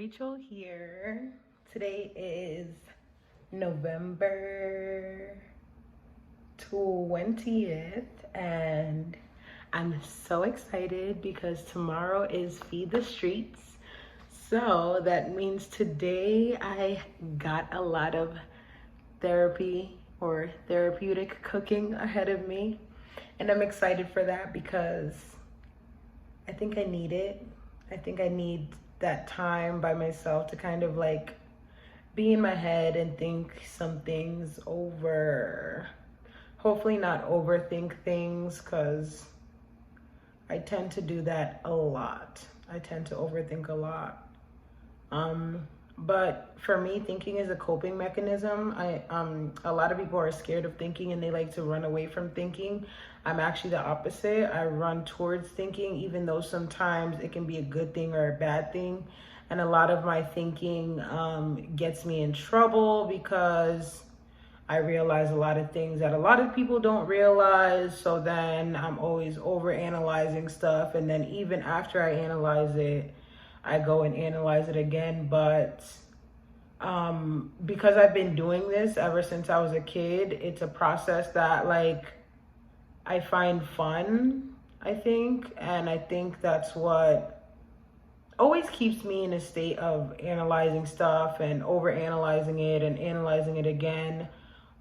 Rachel here. Today is November 20th, and I'm so excited because tomorrow is Feed the Streets. So that means today I got a lot of therapy or therapeutic cooking ahead of me, and I'm excited for that because I think I need it. I think I need that time by myself to kind of like be in my head and think some things over. Hopefully not overthink things, because I tend to do that a lot. I tend to overthink a lot. But for me, thinking is a coping mechanism. A lot of people are scared of thinking and they like to run away from thinking. I'm actually the opposite. I run towards thinking, even though sometimes it can be a good thing or a bad thing. And a lot of my thinking gets me in trouble because I realize a lot of things that a lot of people don't realize. So then I'm always over analyzing stuff. And then even after I analyze it, I go and analyze it again. But because I've been doing this ever since I was a kid, it's a process that like I find fun, I think. And I think that's what always keeps me in a state of analyzing stuff and over analyzing it and analyzing it again.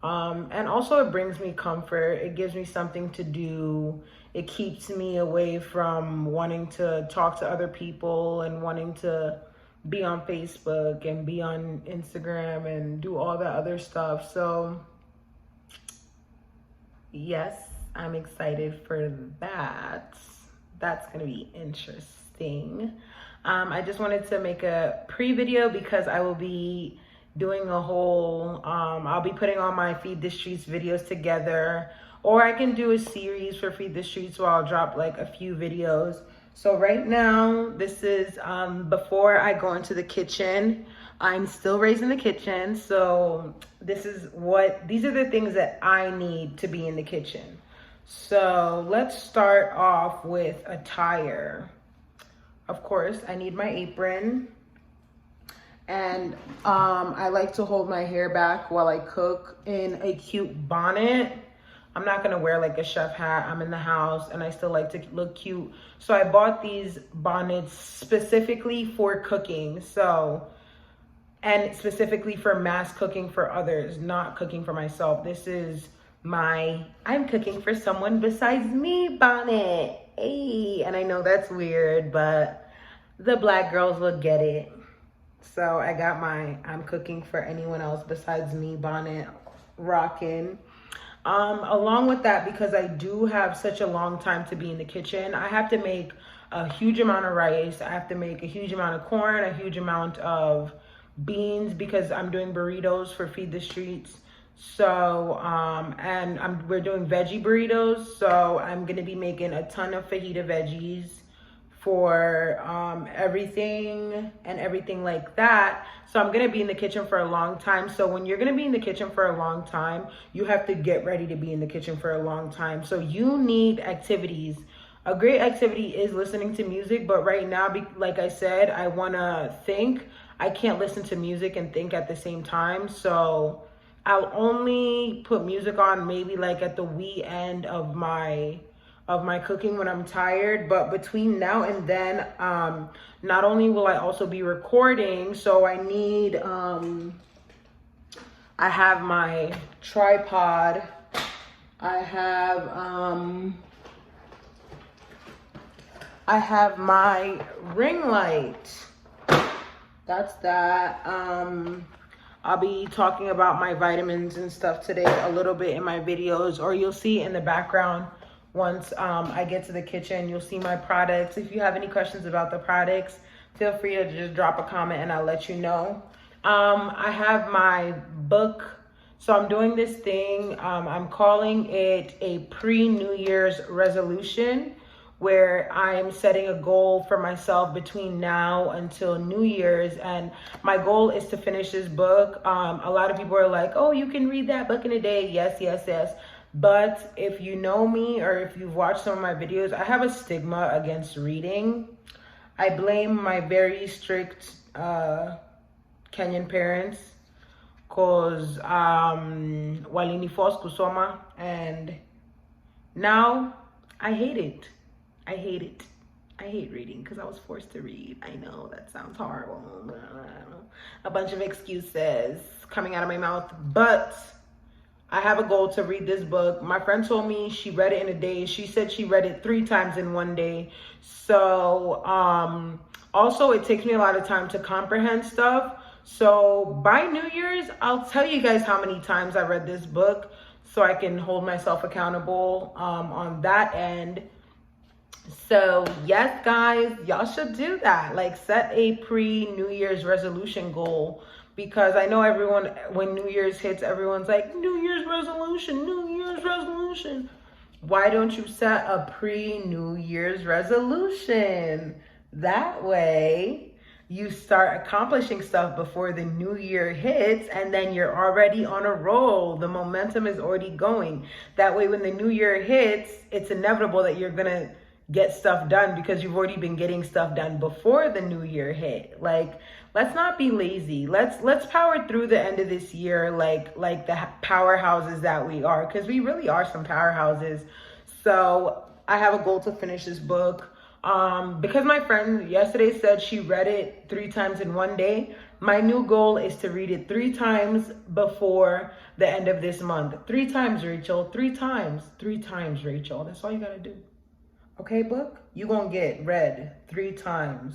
And also it brings me comfort. It gives me something to do. It keeps me away from wanting to talk to other people and wanting to be on Facebook and be on Instagram and do all that other stuff. So yes, I'm excited for that. That's gonna be interesting. I just wanted to make a pre-video because I will be doing a whole, I'll be putting all my Feed the Streets videos together, or I can do a series for Feed the Streets where I'll drop like a few videos. So right now, this is before I go into the kitchen. I'm still raising the kitchen. So these are the things that I need to be in the kitchen. So let's start off with attire. Of course, I need my apron. And I like to hold my hair back while I cook in a cute bonnet. I'm not gonna wear like a chef hat. I'm in the house and I still like to look cute. So I bought these bonnets specifically for cooking. And specifically for mass cooking for others, not cooking for myself. This is my I'm cooking for someone besides me bonnet. Hey, and I know that's weird, but the Black girls will get it. So I got my I'm cooking for anyone else besides me bonnet rocking. Along with that, because I do have such a long time to be in the kitchen, I have to make a huge amount of rice. I have to make a huge amount of corn, a huge amount of beans, because I'm doing burritos for Feed the Streets. So, we're doing veggie burritos. So I'm going to be making a ton of fajita veggies for everything like that. So I'm gonna be in the kitchen for a long time. So when you're gonna be in the kitchen for a long time, you have to get ready to be in the kitchen for a long time. So you need activities. A great activity is listening to music, but right now, like I said, I wanna think. I can't listen to music and think at the same time. So I'll only put music on maybe like at the wee end of my cooking when I'm tired. But between now and then, not only will I also be recording, so I need, I have my tripod, I have my ring light, that's that. I'll be talking about my vitamins and stuff today a little bit in my videos, or you'll see in the background. Once I get to the kitchen, you'll see my products. If you have any questions about the products, feel free to just drop a comment and I'll let you know. I have my book. So I'm doing this thing. I'm calling it a pre-New Year's resolution, where I'm setting a goal for myself between now until New Year's. And my goal is to finish this book. A lot of people are like, oh, you can read that book in a day. Yes, yes, yes. But if you know me or if you've watched some of my videos, I have a stigma against reading. I blame my very strict Kenyan parents, cause waliniforce kusoma, and now I hate it. I hate it. I hate reading because I was forced to read. I know that sounds horrible. A bunch of excuses coming out of my mouth, but I have a goal to read this book. My friend told me she read it in a day. She said she read it 3 times in one day. So also it takes me a lot of time to comprehend stuff. So by New Year's, I'll tell you guys how many times I read this book so I can hold myself accountable on that end. So yes, guys, y'all should do that. Like, set a pre-New Year's resolution goal, because I know everyone, when New Year's hits, everyone's like, New Year's resolution, New Year's resolution. Why don't you set a pre-New Year's resolution? That way you start accomplishing stuff before the new year hits, and then you're already on a roll. The momentum is already going. That way when the new year hits, it's inevitable that you're gonna get stuff done because you've already been getting stuff done before the new year hit. Like, let's not be lazy. Let's power through the end of this year like the powerhouses that we are, because we really are some powerhouses. So I have a goal to finish this book. Because my friend yesterday said she read it 3 times in one day, my new goal is to read it 3 times before the end of this month. 3 times, Rachel. 3 times. 3 times, Rachel. That's all you gotta do. Okay, book? You gonna get read 3 times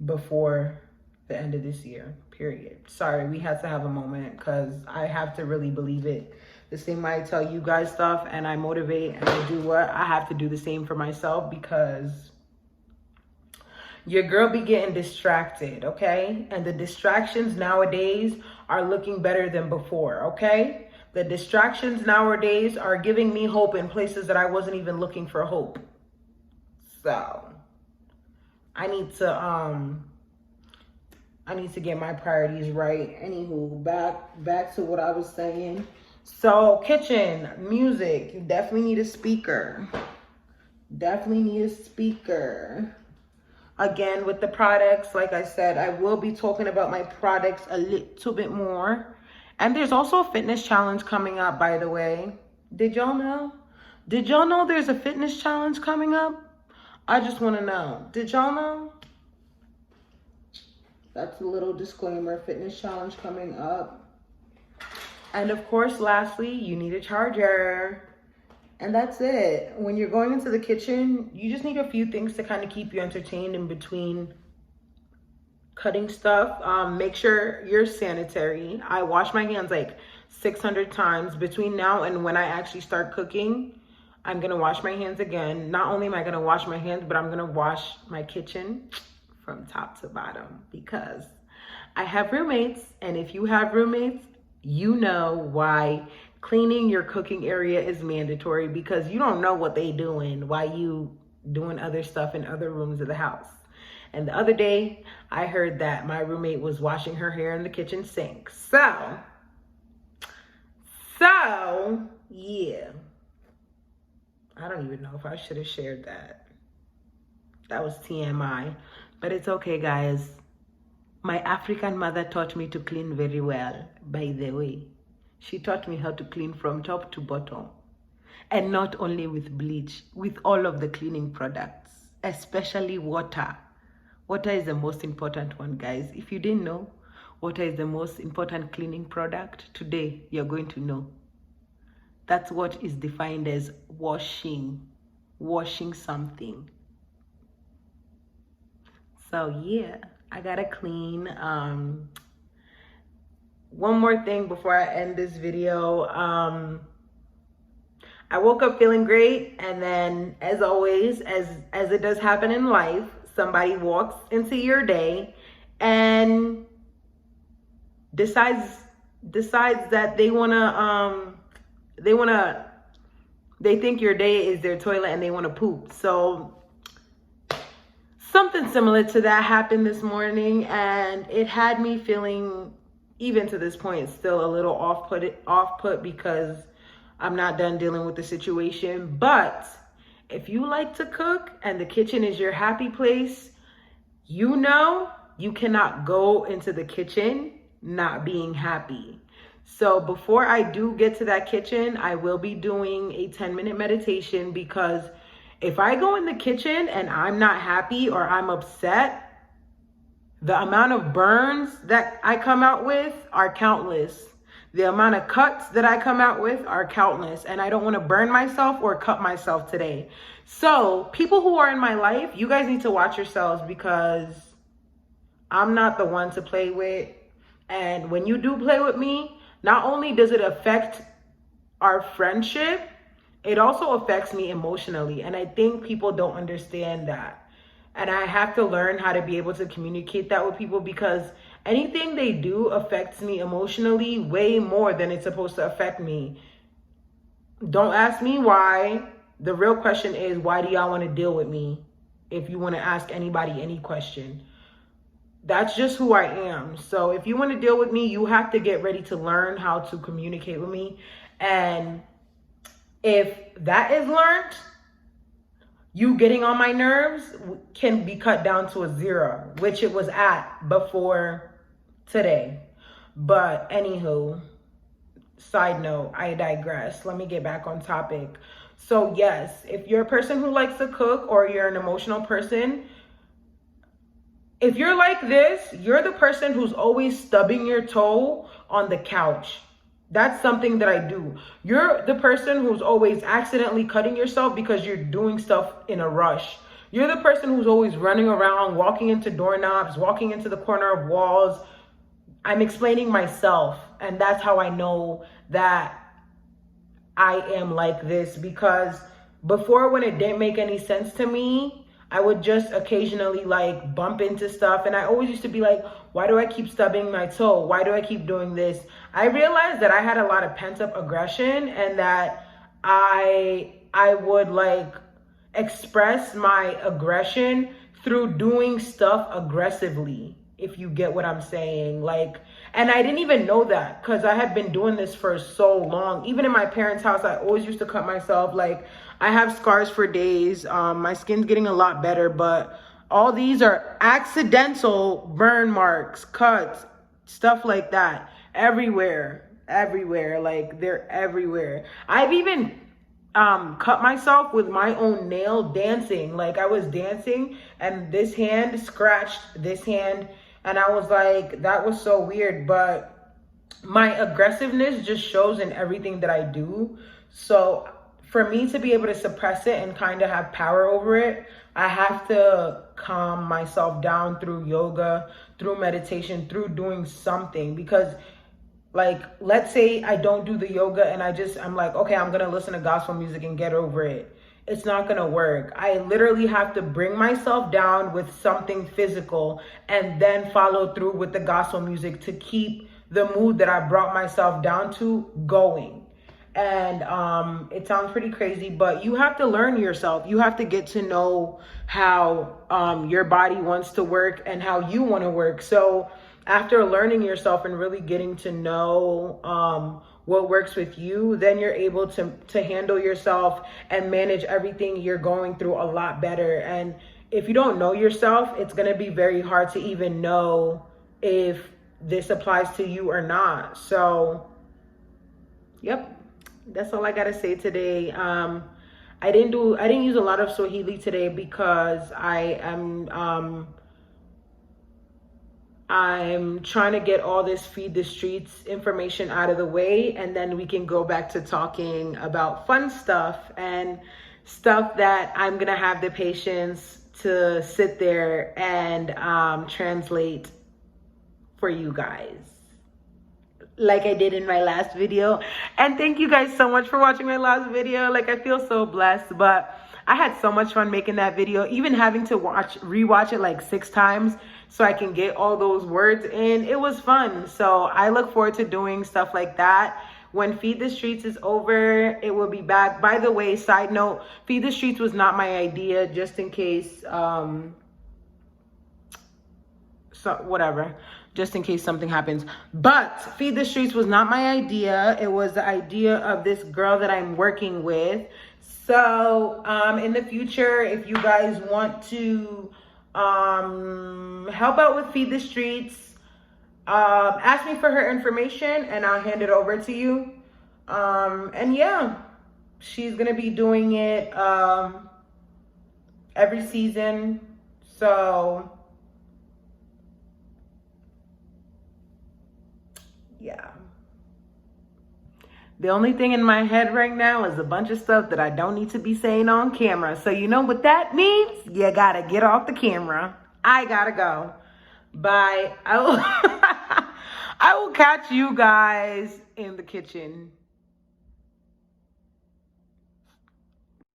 before the end of this year, period. Sorry, we had to have a moment because I have to really believe it. The same way I tell you guys stuff and I motivate and I do what, I have to do the same for myself, because your girl be getting distracted, okay? And the distractions nowadays are looking better than before, okay? The distractions nowadays are giving me hope in places that I wasn't even looking for hope. So I need to get my priorities right. Anywho, back to what I was saying. So kitchen, music, you definitely need a speaker. Definitely need a speaker. Again, with the products, like I said, I will be talking about my products a little bit more. And there's also a fitness challenge coming up, by the way. Did y'all know? Did y'all know there's a fitness challenge coming up? I just want to know. Did y'all know? That's a little disclaimer. Fitness challenge coming up. And of course, lastly, you need a charger. And that's it. When you're going into the kitchen, you just need a few things to kind of keep you entertained in between cutting stuff. Make sure you're sanitary. I wash my hands like 600 times between now and when I actually start cooking. I'm gonna wash my hands again. Not only am I gonna wash my hands, but I'm gonna wash my kitchen from top to bottom, because I have roommates, and if you have roommates, you know why cleaning your cooking area is mandatory, because you don't know what they doing while you doing other stuff in other rooms of the house. And the other day, I heard that my roommate was washing her hair in the kitchen sink. So yeah. I don't even know if I should have shared that. That was TMI. But it's okay, guys. My African mother taught me to clean very well, by the way. She taught me how to clean from top to bottom. And not only with bleach, with all of the cleaning products, especially water. Water is the most important one, guys. If you didn't know, water is the most important cleaning product. Today, you're going to know. That's what is defined as washing something. So yeah, I gotta clean. One more thing before I end this video. I woke up feeling great, and then, as always, as it does happen in life, somebody walks into your day and decides that they think your day is their toilet and they want to poop. So something similar to that happened this morning, and it had me feeling, even to this point, still a little off-put because I'm not done dealing with the situation. But if you like to cook and the kitchen is your happy place, you know you cannot go into the kitchen not being happy. So before I do get to that kitchen, I will be doing a 10-minute meditation, because if I go in the kitchen and I'm not happy or I'm upset, the amount of burns that I come out with are countless. The amount of cuts that I come out with are countless, and I don't want to burn myself or cut myself today. So people who are in my life, you guys need to watch yourselves, because I'm not the one to play with. And when you do play with me, not only does it affect our friendship, it also affects me emotionally. And I think people don't understand that. And I have to learn how to be able to communicate that with people, because anything they do affects me emotionally way more than it's supposed to affect me. Don't ask me why. The real question is, why do y'all want to deal with me? If you want to ask anybody any question. That's just who I am. So if you want to deal with me, you have to get ready to learn how to communicate with me. And if that is learned, you getting on my nerves can be cut down to a 0, which it was at before today. But anywho, side note, I digress. Let me get back on topic. So yes, if you're a person who likes to cook, or you're an emotional person, if you're like this, you're the person who's always stubbing your toe on the couch. That's something that I do. You're the person who's always accidentally cutting yourself because you're doing stuff in a rush. You're the person who's always running around, walking into doorknobs, walking into the corner of walls. I'm explaining myself, and that's how I know that I am like this, because before, when it didn't make any sense to me, I would just occasionally like bump into stuff, and I always used to be like, why do I keep stubbing my toe? Why do I keep doing this? I realized that I had a lot of pent-up aggression, and that I would like express my aggression through doing stuff aggressively, if you get what I'm saying. Like, and I didn't even know that, because I had been doing this for so long. Even in my parents' house, I always used to cut myself. Like, I have scars for days. My skin's getting a lot better, but all these are accidental burn marks, cuts, stuff like that. Everywhere. Like, they're everywhere. I've even cut myself with my own nail dancing. Like, I was dancing and this hand scratched this hand, and I was like, that was so weird. But my aggressiveness just shows in everything that I do. So for me to be able to suppress it and kind of have power over it, I have to calm myself down through yoga, through meditation, through doing something. Because like, let's say I don't do the yoga and I'm like, okay, I'm going to listen to gospel music and get over it. It's not going to work. I literally have to bring myself down with something physical and then follow through with the gospel music to keep the mood that I brought myself down to going. And it sounds pretty crazy, but you have to learn yourself. You have to get to know how your body wants to work and how you want to work. So after learning yourself and really getting to know what works with you, then you're able to handle yourself and manage everything you're going through a lot better. And if you don't know yourself, it's going to be very hard to even know if this applies to you or not. So, yep. That's all I gotta say today. I didn't use a lot of Swahili today because I'm trying to get all this Feed the Streets information out of the way, and then we can go back to talking about fun stuff and stuff that I'm gonna have the patience to sit there and translate for you guys, like I did in my last video. And thank you guys so much for watching my last video. Like, I feel so blessed, but I had so much fun making that video, even having to rewatch it like 6 times so I can get all those words in. It was fun. So I look forward to doing stuff like that. When Feed the Streets is over, it will be back. By the way, side note, Feed the Streets was not my idea, just in case, just in case something happens. But Feed the Streets was not my idea. It was the idea of this girl that I'm working with. So in the future, if you guys want to help out with Feed the Streets. Ask me for her information and I'll hand it over to you. And yeah, she's gonna be doing it every season. So yeah. The only thing in my head right now is a bunch of stuff that I don't need to be saying on camera. So you know what that means? You gotta get off the camera. I gotta go. Bye. I will catch you guys in the kitchen.